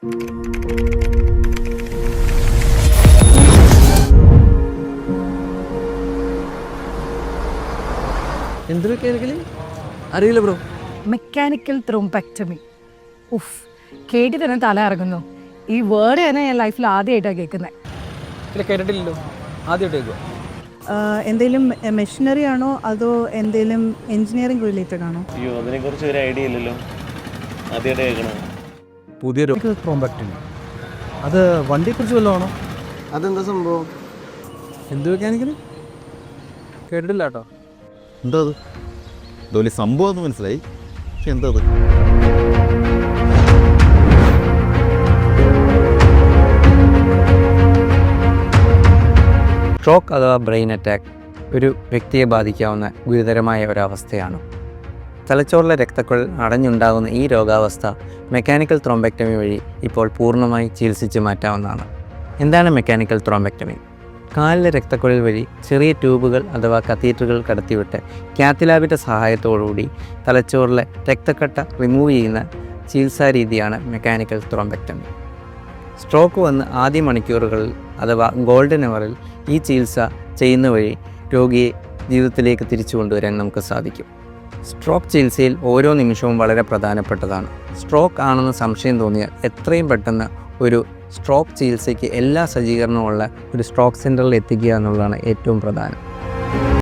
എന്ത് മെക്കാനിക്കലി അറിയില്ല bro. Mechanical thrombectomy. ഉഫ്, കേട്ടി തന്നെ തല ഇറങ്ങുന്നു. ഈ വേർഡ് തന്നെ ഞാൻ ലൈഫിൽ ആദ്യമായിട്ടാണ് കേൾക്കുന്നത്. ഇല്ല, കേട്ടിട്ടില്ലല്ലോ, ആദ്യമായിട്ട് കേൾക്കുക. എന്തെങ്കിലും മെഷീനറി ആണോ അതോ എന്തെങ്കിലും എഞ്ചിനീയറിംഗ് റിലേറ്റഡ് ആണോ? അയ്യോ, അതിനെക്കുറിച്ച് ഒരു ഐഡിയ ഇല്ലല്ലോ, ആദ്യമായിട്ട് കേൾക്കണം. പുതിയൊരു ത്രോംബെക്ടമി, അത് വണ്ടിയെക്കുറിച്ച് വല്ലതും ആണോ? അതെന്താ സംഭവം? എന്ത് മെക്കാനിക്കലി കേട്ടിട്ടില്ല കേട്ടോ. എന്താ അത്? വലിയ സംഭവം എന്ന് മനസ്സിലായി, പക്ഷെ എന്താ അത്? സ്ട്രോക്ക് അഥവാ ബ്രെയിൻ അറ്റാക്ക് ഒരു വ്യക്തിയെ ബാധിക്കാവുന്ന ഗുരുതരമായ ഒരവസ്ഥയാണ്. തലച്ചോറിലെ രക്തക്കുഴൽ അടഞ്ഞുണ്ടാകുന്ന ഈ രോഗാവസ്ഥ മെക്കാനിക്കൽ ത്രോംബെക്ടമി വഴി ഇപ്പോൾ പൂർണ്ണമായി ചികിത്സിച്ച് മാറ്റാവുന്നതാണ്. എന്താണ് മെക്കാനിക്കൽ ത്രോംബെക്ടമി? കാലിലെ രക്തക്കുഴൽ വഴി ചെറിയ ട്യൂബുകൾ അഥവാ കത്തീറ്ററുകൾ കടത്തിവിട്ട് കാത്തിലാബിൻ്റെ സഹായത്തോടുകൂടി തലച്ചോറിലെ രക്തക്കട്ട റിമൂവ് ചെയ്യുന്ന ചികിത്സാ രീതിയാണ് മെക്കാനിക്കൽ ത്രോംബെക്ടമി. സ്ട്രോക്ക് വന്ന് ആദ്യ മണിക്കൂറുകളിൽ അഥവാ ഗോൾഡൻ അവറിൽ ഈ ചികിത്സ ചെയ്യുന്ന വഴി രോഗിയെ ജീവിതത്തിലേക്ക് തിരിച്ചു കൊണ്ടുവരാൻ നമുക്ക് സാധിക്കും. സ്ട്രോക്ക് ചികിത്സയിൽ ഓരോ നിമിഷവും വളരെ പ്രധാനപ്പെട്ടതാണ്. സ്ട്രോക്ക് ആണെന്ന് സംശയം തോന്നിയാൽ എത്രയും പെട്ടെന്ന് ഒരു സ്ട്രോക്ക് ചികിത്സയ്ക്ക് എല്ലാ സജ്ജീകരണമുള്ള ഒരു സ്ട്രോക്ക് സെൻറ്ററിൽ എത്തിക്കുക എന്നുള്ളതാണ് ഏറ്റവും പ്രധാനം.